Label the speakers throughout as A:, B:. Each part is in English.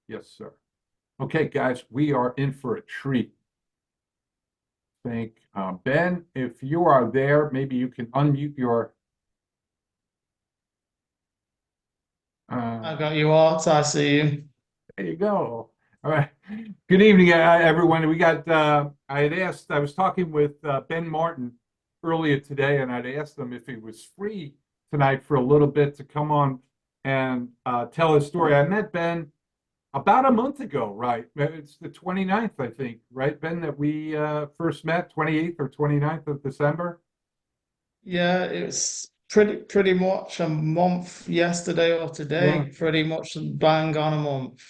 A: Yes, sir. Okay, guys, we are in for a treat. Think, Ben, if you are there, maybe you can unmute your.
B: I
A: Uh,
B: got you, Art. I see you.
A: there you go. All right. Good evening, everyone. We got. I had asked. I was talking with Ben Martin earlier today, and I'd asked him if he was free tonight for a little bit to come on and tell his story. I met Ben about a month ago, right? It's the 29th, I think, right, Ben, that we first met, 28th or 29th of December.
B: Yeah, it's pretty much a month yesterday or
A: Yeah.
B: today. Pretty much bang on a month.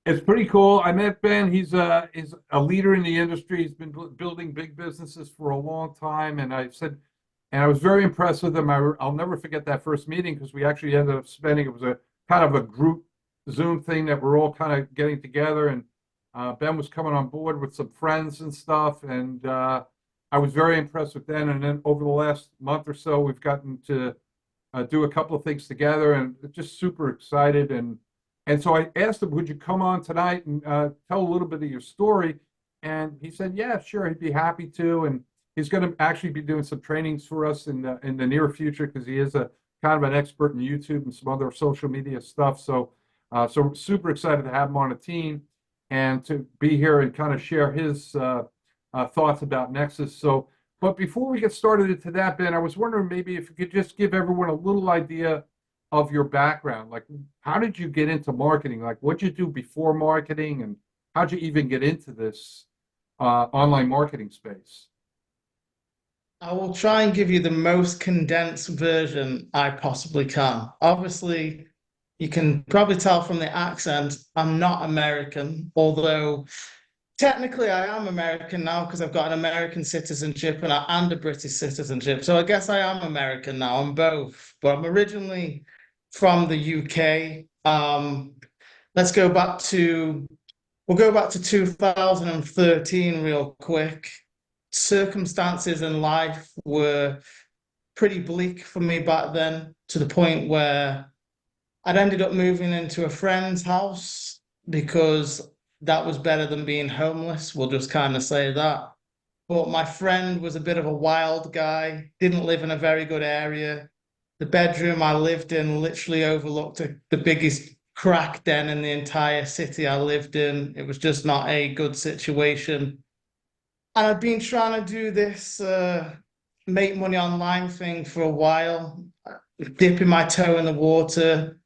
A: It's pretty cool. I met Ben. He's a leader in the industry. He's been building big businesses for a long time. And I was very impressed with him. I'll never forget that first meeting because we actually ended up spending, it was a kind of a group Zoom thing that we're all kind of getting together. And Ben was coming on board with some friends and stuff. And I was very impressed with Ben. And then over the last month or so, we've gotten to do a couple of things together and just super excited. And so I asked him, would you come on tonight and tell a little bit of your story? And he said, yeah, sure, he'd be happy to. And he's going to actually be doing some trainings for us in the near future because he is a kind of an expert in YouTube and some other social media stuff. So we're super excited to have him on the team and to be here and kind of share his thoughts about Nexus. But before we get started into that, Ben, I was wondering maybe if you could just give everyone a little idea of your background. Like, how did you get into marketing? Like, what'd you do before marketing, and how'd you even get into this online marketing space?
B: I will try and give you the most condensed version I possibly can. Obviously, you can probably tell from the accent, I'm not American, although technically I am American now because I've got an American citizenship and a British citizenship. So I guess I am American now. I'm both, but I'm originally from the UK. Let's go back to We'll go back to 2013 real quick. Circumstances in life were pretty bleak for me back then, to the point where I'd ended up moving into a friend's house because that was better than being homeless. We'll just kind of say that. But my friend was a bit of a wild guy, didn't live in a very good area. The bedroom I lived in literally overlooked the biggest crack den in the entire city I lived in. It was just not a good situation. And I'd been trying to do this make money online thing for a while, dipping my toe in the water,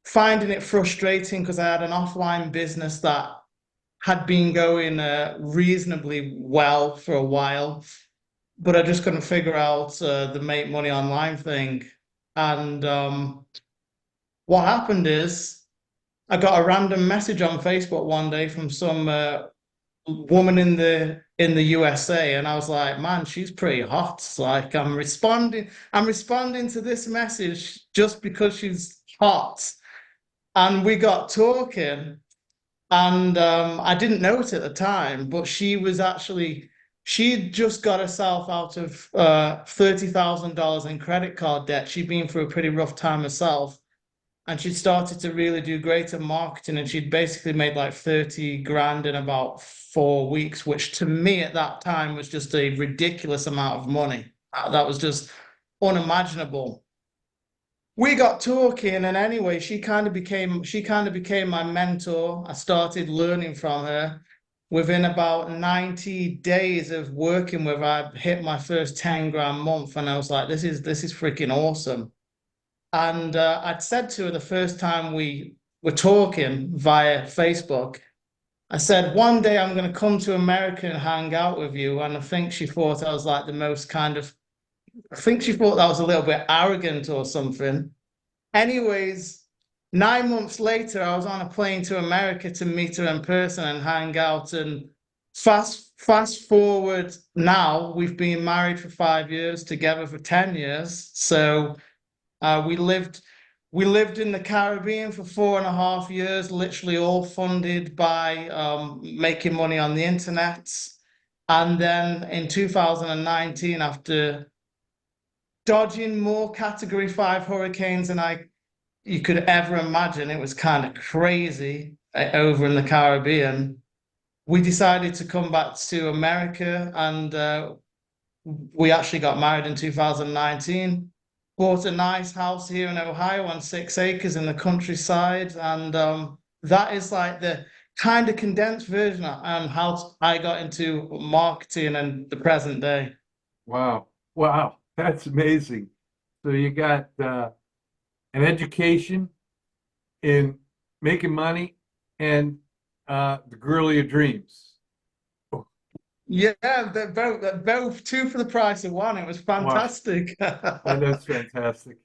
B: finding it frustrating because I had an offline business that had been going reasonably well for a while, but I just couldn't figure out the make money online thing. And what happened is I got a random message on Facebook one day from some woman in the USA, and I was like, man, she's pretty hot. Like I'm responding to this message just because she's hot. And we got talking. And I didn't know it at the time, but she'd just got herself out of $30,000 in credit card debt. She'd been through a pretty rough time herself, and she'd started to really do great at marketing, and she'd basically made like 30 grand in about 4 weeks, which to me at that time was just a ridiculous amount of money. That was just unimaginable. We got talking, and anyway, she kind of became my mentor. I started learning from her. Within about 90 days of working with her, I hit my first 10 grand month, and I was like, this is freaking awesome. And I'd said to her the first time we were talking via Facebook, I said, one day I'm going to come to America and hang out with you. And I think she thought I was like the most kind of, I think she thought that was a little bit arrogant or something. Anyways, 9 months later, I was on a plane to America to meet her in person and hang out. And fast forward now, we've been married for 5 years, together for 10 years. So we lived in the Caribbean for 4.5 years, literally all funded by making money on the internet. And then in 2019, after dodging more Category 5 hurricanes than I you could ever imagine. It was kind of crazy over in the Caribbean. We decided to come back to America and we actually got married in 2019. Bought a nice house here in Ohio on 6 acres in the countryside. And that is like the kind of condensed version on how I got into marketing and the present day.
A: Wow. Wow. That's amazing. So you got an education in making money and the girl of your dreams. Oh,
B: Yeah, they're both two for the price of one. It was
A: wow.
B: fantastic.
A: That's fantastic.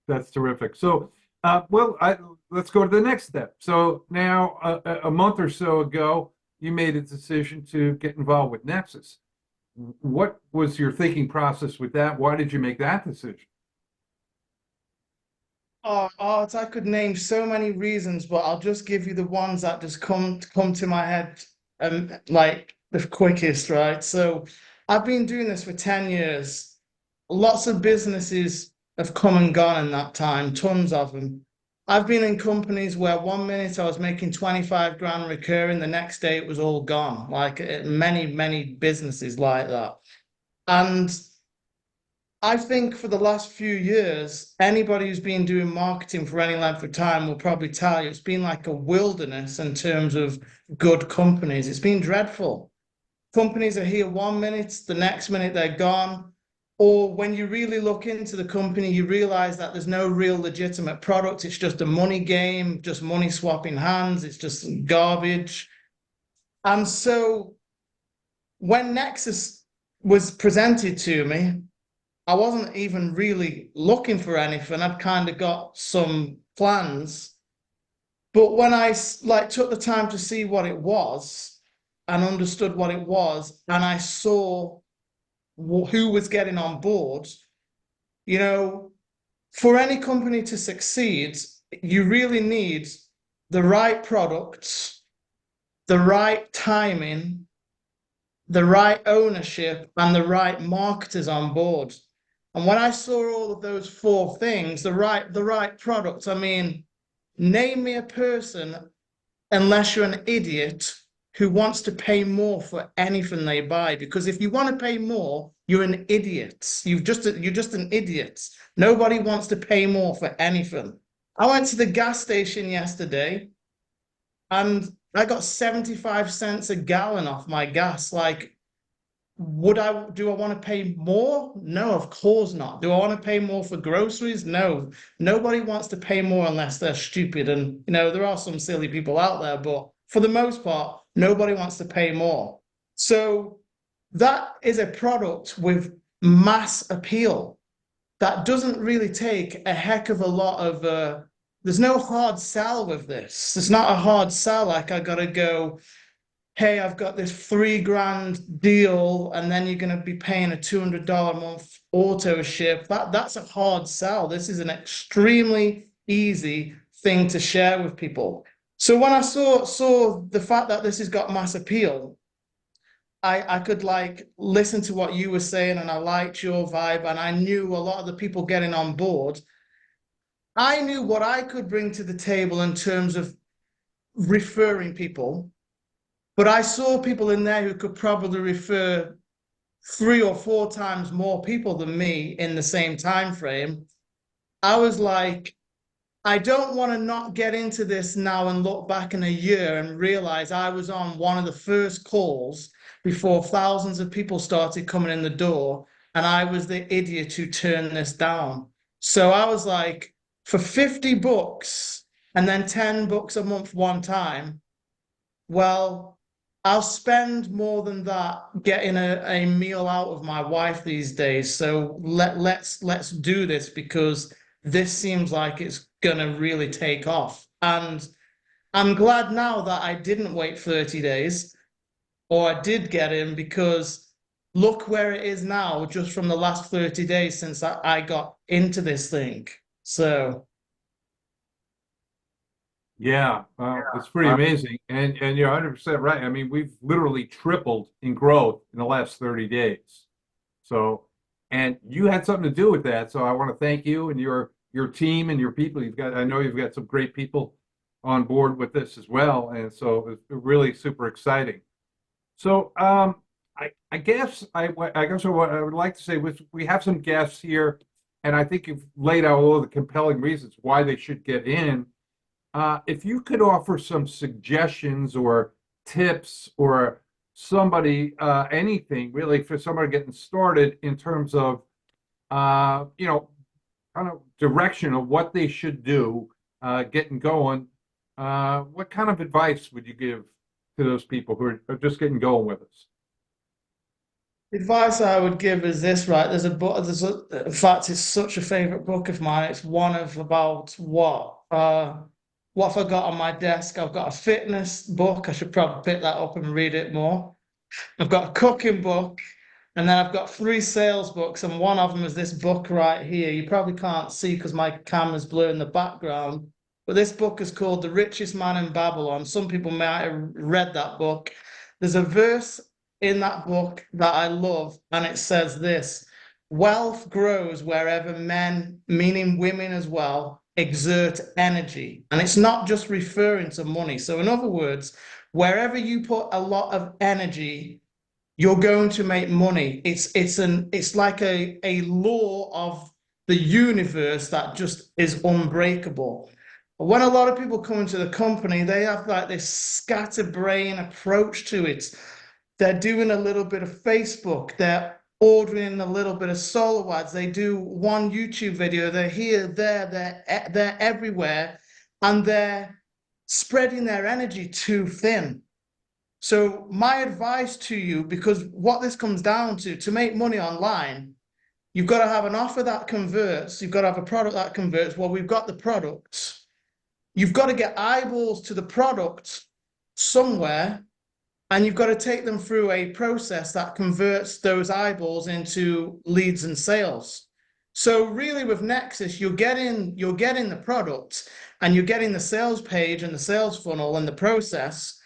A: That's terrific. So, let's go to the next step. So now, a month or so ago, you made a decision to get involved with Nexus. What was your thinking process with that? Why did you make that decision?
B: I could name so many reasons, but I'll just give you the ones that just come to my head, like the quickest, right? So, I've been doing this for 10 years. Lots of businesses have come and gone in that time, tons of them. I've been in companies where 1 minute I was making 25 grand recurring, the next day it was all gone. Like many, many businesses like that. And I think for the last few years, anybody who's been doing marketing for any length of time will probably tell you it's been like a wilderness in terms of good companies. It's been dreadful. Companies are here 1 minute, the next minute they're gone. Or when you really look into the company, you realize that there's no real legitimate product. It's just a money game, just money swapping hands. It's just garbage. And so when Nexus was presented to me, I wasn't even really looking for anything. I'd kind of got some plans. But when I like took the time to see what it was and understood what it was, and I saw who was getting on board, you know, for any company to succeed, you really need the right products, the right timing, the right ownership, and the right marketers on board. And when I saw all of those four things, the right product, I mean, name me a person, unless you're an idiot, who wants to pay more for anything they buy. Because if you want to pay more, you're an idiot. You're just an idiot. Nobody wants to pay more for anything. I went to the gas station yesterday and I got 75 cents a gallon off my gas. Like, do I want to pay more? No, of course not. Do I want to pay more for groceries? No. Nobody wants to pay more unless they're stupid. And there are some silly people out there, but for the most part, nobody wants to pay more. So that is a product with mass appeal that doesn't really take a heck of a lot of there's no hard sell with this. It's not a hard sell like I gotta go, hey, I've got this 3 grand deal, and then you're going to be paying a $200 a month auto ship. That's a hard sell. This is an extremely easy thing to share with people. So when I saw the fact that this has got mass appeal, I could like listen to what you were saying, and I liked your vibe, and I knew a lot of the people getting on board. I knew what I could bring to the table in terms of referring people. But I saw people in there who could probably refer 3 or 4 times more people than me in the same time frame. I was like, I don't want to not get into this now and look back in a year and realize I was on one of the first calls before thousands of people started coming in the door, and I was the idiot who turned this down. So I was like, for 50 books and then 10 books a month one time, well, I'll spend more than that getting a meal out of my wife these days. So let's do this because this seems like it's gonna really take off. And I'm glad now that I didn't wait 30 days or I did get in, because look where it is now just from the last 30 days since I got into this thing. So
A: Yeah, it's pretty amazing. And you're 100% right. I mean, we've literally tripled in growth in the last 30 days. So, and you had something to do with that. So I want to thank you and your team and your people. I know you've got some great people on board with this as well, and so it's really super exciting. So, I guess what I would like to say was we have some guests here, and I think you've laid out all of the compelling reasons why they should get in. If you could offer some suggestions or tips or somebody, anything really for somebody getting started in terms of, you know, kind of direction of what they should do, getting going, what kind of advice would you give to those people who are just getting going with us?
B: Advice I would give is this, right? There's a book, in fact, it's such a favorite book of mine. It's one of about what have I got on my desk? I've got a fitness book. I should probably pick that up and read it more. I've got a cooking book, and then I've got three sales books, and one of them is this book right here. You probably can't see because my camera's blurring in the background, but this book is called The Richest Man in Babylon. Some people might have read that book. There's a verse in that book that I love, and it says this: wealth grows wherever men, meaning women as well, exert energy. And it's not just referring to money. So, in other words, wherever you put a lot of energy, you're going to make money. It's like a law of the universe that just is unbreakable. When a lot of people come into the company, they have like this scatterbrain approach to it. They're doing a little bit of Facebook, they're ordering a little bit of solo ads, they do one YouTube video, they're here, there, they're everywhere, and they're spreading their energy too thin. So my advice to you, because what this comes down to make money online, you've got to have an offer that converts. You've got to have a product that converts. Well, we've got the products. You've got to get eyeballs to the product somewhere, and you've got to take them through a process that converts those eyeballs into leads and sales. So really with Nexus, you're getting the product and you're getting the sales page and the sales funnel and the process,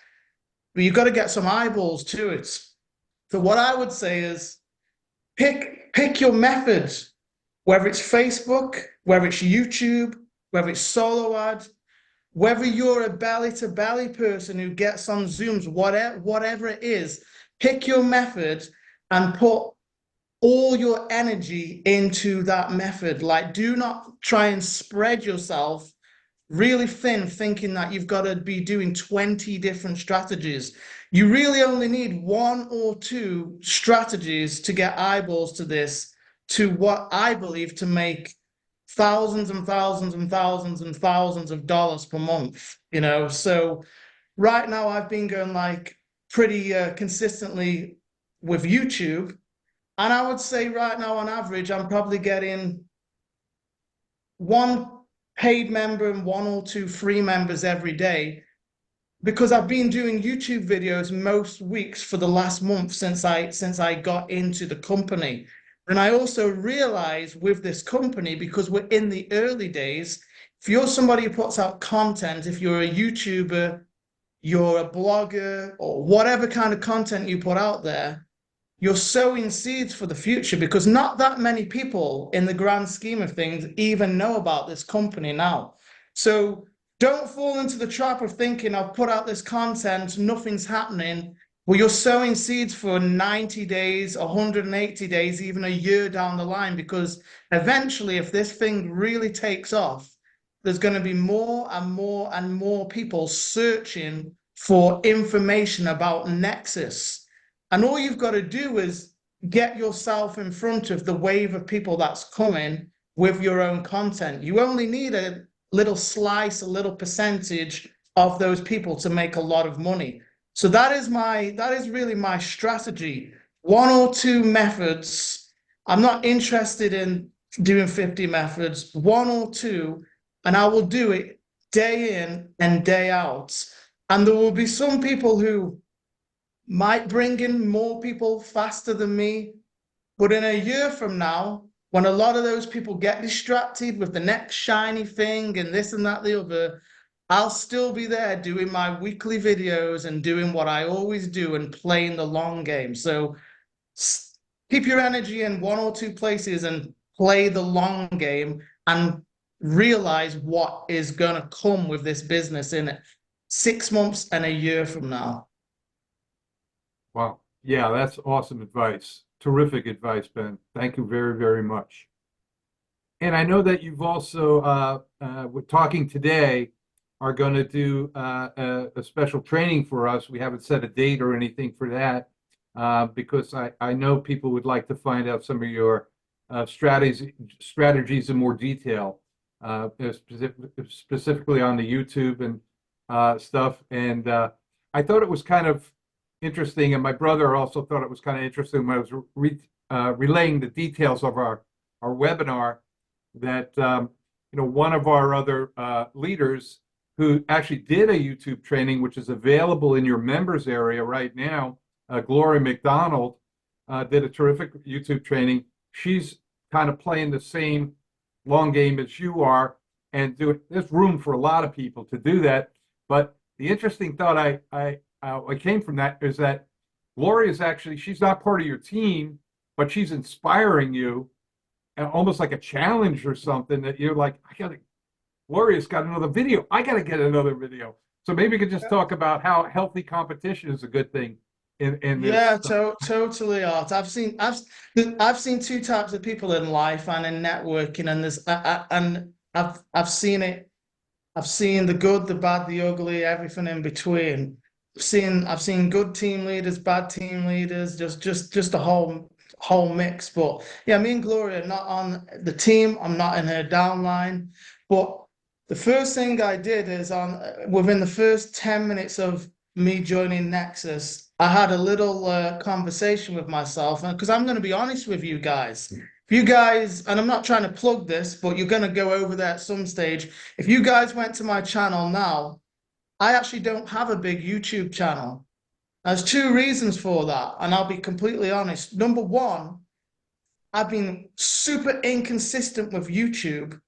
B: but you've got to get some eyeballs to it. So what I would say is pick your methods, whether it's Facebook, whether it's YouTube, whether it's solo ads, whether you're a belly to belly person who gets on Zooms, whatever it is, pick your method and put all your energy into that method. Like, do not try and spread yourself really thin, thinking that you've got to be doing 20 different strategies. You really only need one or two strategies to get eyeballs to this, to what I believe to make thousands and thousands and thousands and thousands of dollars per month, you know? So right now I've been going like pretty consistently with YouTube. And I would say right now on average, I'm probably getting one paid member and one or two free members every day, because I've been doing YouTube videos most weeks for the last month since I got into the company. And I also realize with this company, because we're in the early days, if you're somebody who puts out content, if you're a YouTuber, you're a blogger, or whatever kind of content you put out there, you're sowing seeds for the future, because not that many people in the grand scheme of things even know about this company now. So don't fall into the trap of thinking I've put out this content, nothing's happening. Well, you're sowing seeds for 90 days, 180 days, even a year down the line, because eventually, if this thing really takes off, there's going to be more and more and more people searching for information about Nexus. And all you've got to do is get yourself in front of the wave of people that's coming with your own content. You only need a little slice, a little percentage of those people to make a lot of money. So that is really my strategy. One or two methods. I'm not interested in doing 50 methods, one or two, and I will do it day in and day out. And there will be some people who might bring in more people faster than me. But in a year from now, when a lot of those people get distracted with the next shiny thing and this and that, the other, I'll still be there doing my weekly videos and doing what I always do and playing the long game. So keep your energy in one or two places and play the long game. And realize what is going to come with this business in 6 months and a year from now.
A: Wow. Yeah, that's awesome advice. Terrific advice, Ben. Thank you very, very much. And I know that you've also, with talking today, are going to do a special training for us. We haven't set a date or anything for that because I know people would like to find out some of your strategies in more detail, specifically on the YouTube and stuff. And I thought it was kind of interesting, and my brother also thought it was kind of interesting when I was relaying the details of our webinar that one of our other leaders who actually did a YouTube training, which is available in your members area right now, Gloria McDonald, did a terrific YouTube training. She's kind of playing the same long game as you are, and there's room for a lot of people to do that. But the interesting thought I came from that is that Gloria is actually, she's not part of your team, but she's inspiring you, almost like a challenge or something that you're like, Gloria's got another video. I got to get another video. So maybe we could just talk about how healthy competition is a good thing in
B: Yeah,
A: this.
B: totally, Art. I've seen two types of people in life and in networking, and I've seen it. I've seen the good, the bad, the ugly, everything in between. I've seen good team leaders, bad team leaders, just a whole mix. But yeah, me and Gloria are not on the team. I'm not in her downline. But the first thing I did is within the first 10 minutes of me joining Nexus, I had a little conversation with myself, and because I'm going to be honest with you guys. If you guys, and I'm not trying to plug this, but you're going to go over there at some stage. If you guys went to my channel now, I actually don't have a big YouTube channel. There's two reasons for that, and I'll be completely honest. Number one, I've been super inconsistent with YouTube,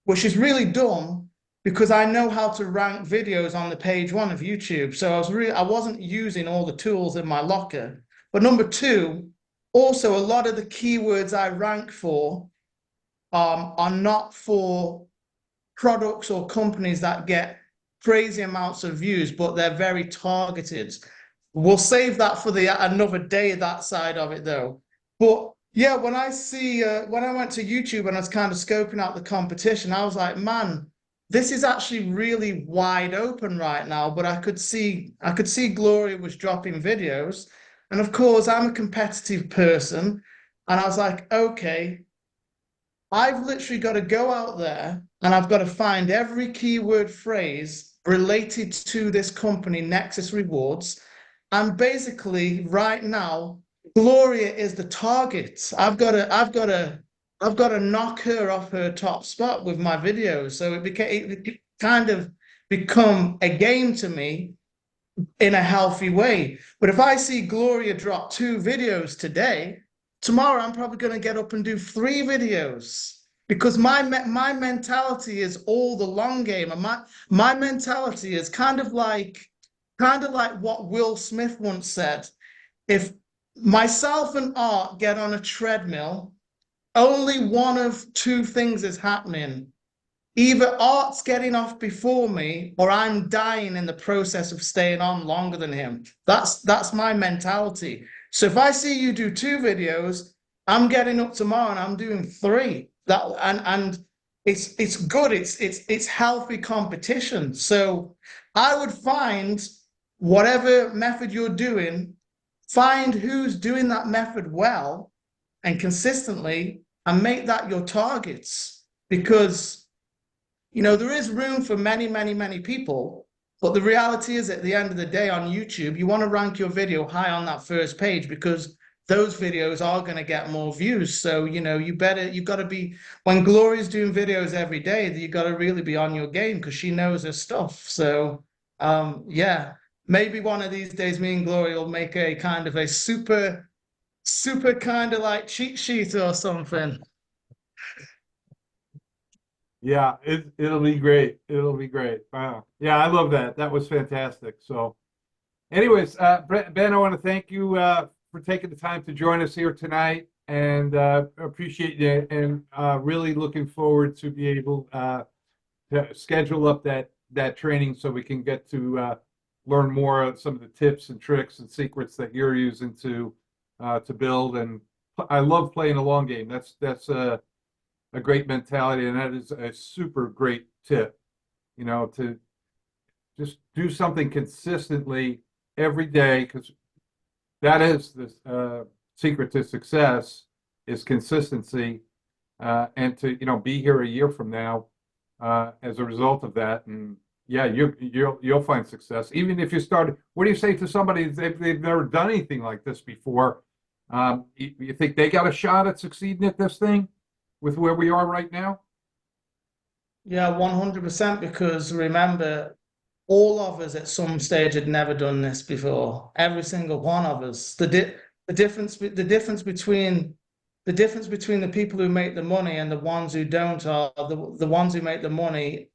B: which is really dumb because I know how to rank videos on the page one of YouTube. So I wasn't using all the tools in my locker. But number two, also a lot of the keywords I rank for are not for products or companies that get crazy amounts of views, but they're very targeted. We'll save that for another day, that side of it though. But yeah, when I went to YouTube and I was kind of scoping out the competition, I was like, man, this is actually really wide open right now. But I could see Gloria was dropping videos. And of course, I'm a competitive person. And I was like, okay, I've literally got to go out there and I've got to find every keyword phrase related to this company, Nexus Rewards. And basically, right now, Gloria is the target. I've got to knock her off her top spot with my videos. So it kind of become a game to me in a healthy way. But if I see Gloria drop 2 videos today, tomorrow I'm probably going to get up and do 3 videos because my mentality is all the long game, and my mentality is kind of like what Will Smith once said. If myself and Art get on a treadmill, only one of two things is happening. Either Art's getting off before me or I'm dying in the process of staying on longer than him. That's my mentality. So if I see you do 2 videos, I'm getting up tomorrow and I'm doing 3. And it's good. It's healthy competition. So I would find whatever method you're doing, find who's doing that method well and consistently and make that your targets because there is room for many, many, many people. But the reality is, at the end of the day on YouTube, you want to rank your video high on that first page because those videos are going to get more views. So, you've got to be, when Gloria's doing videos every day, you got to really be on your game because she knows her stuff. So, yeah, maybe one of these days, me and Gloria will make a kind of a super, super kind of like cheat sheet or something.
A: Yeah, it'll be great. It'll be great. Wow. Yeah, I love that. That was fantastic. So, anyways, Ben, I want to thank you for taking the time to join us here tonight. and appreciate it, and really looking forward to be able to schedule up that training so we can get to learn more of some of the tips and tricks and secrets that you're using to build. And I love playing a long game. That's a great mentality, and that is a super great tip. To just do something consistently every day, because that is the secret to success is consistency, and to be here a year from now as a result of that. And yeah, you'll find success even if you start. What do you say to somebody they've never done anything like this before? You think they got a shot at succeeding at this thing with where we are right now?
B: Yeah, 100%. Because remember, all of us at some stage had never done this before. Every single one of us. The difference between the people who make the money and the ones who don't are the ones who make the money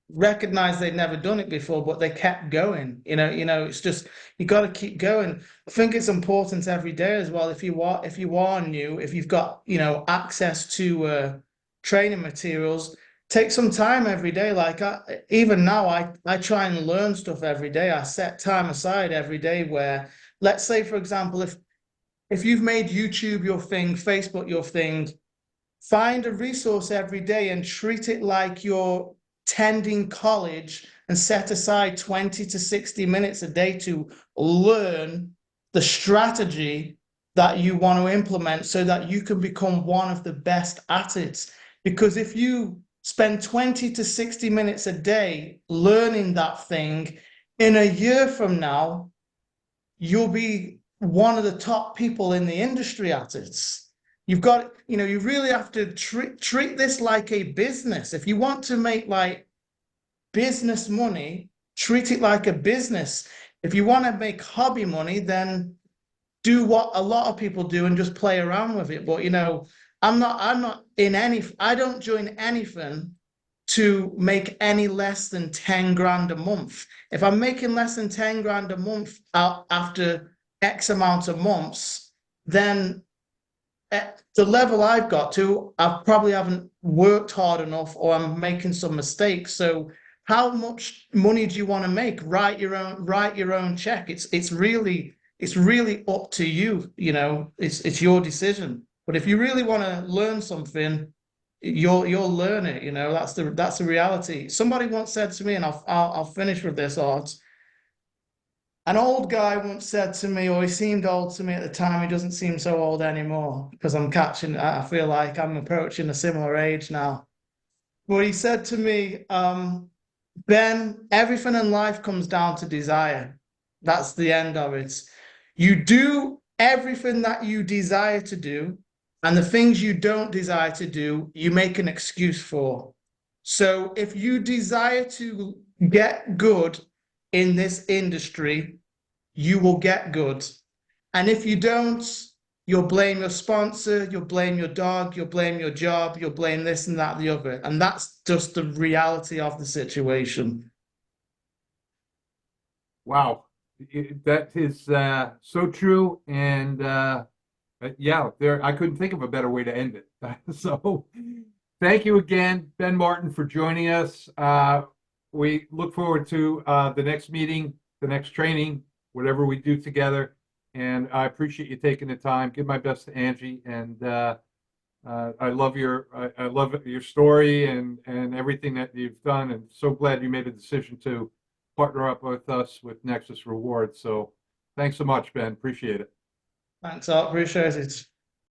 B: recognized they'd never done it before, but they kept going. It's just you got to keep going. I think it's important every day as well. If you are new, if you've got access to training materials, take some time every day. Like even now, I try and learn stuff every day. I set time aside every day where, let's say, for example, if you've made YouTube your thing, Facebook your thing, find a resource every day and treat it like you're attending college and set aside 20 to 60 minutes a day to learn the strategy that you want to implement so that you can become one of the best at it. Because if you spend 20 to 60 minutes a day learning that thing, in a year from now, you'll be one of the top people in the industry at it. You really have to treat this like a business. If you want to make like business money, treat it like a business. If you want to make hobby money, then do what a lot of people do and just play around with it. But I don't join anything to make any less than 10 grand a month. If I'm making less than 10 grand a month after X amount of months, then at the level I've got to, I probably haven't worked hard enough, or I'm making some mistakes. So how much money do you want to make? Write your own check. It's really up to you. It's your decision. But if you really want to learn something, you'll learn it. That's the reality. Somebody once said to me, and I'll finish with this, Art. An old guy once said to me, or he seemed old to me at the time. He doesn't seem so old anymore because I feel like I'm approaching a similar age now. But he said to me, Ben, everything in life comes down to desire. That's the end of it. You do everything that you desire to do, and the things you don't desire to do, you make an excuse for. So if you desire to get good in this industry, you will get good. And if you don't, you'll blame your sponsor, you'll blame your dog, you'll blame your job, you'll blame this and that, the other. And that's just the reality of the situation.
A: Wow, that is so true, and yeah, there I couldn't think of a better way to end it. So, thank you again, Ben Martin, for joining us. We look forward to the next meeting, the next training, whatever we do together. And I appreciate you taking the time. Give my best to Angie, and I love your story and everything that you've done, and so glad you made a decision to partner up with us with Nexus Rewards. So thanks so much, Ben. Appreciate it.
B: Thanks, I appreciate it.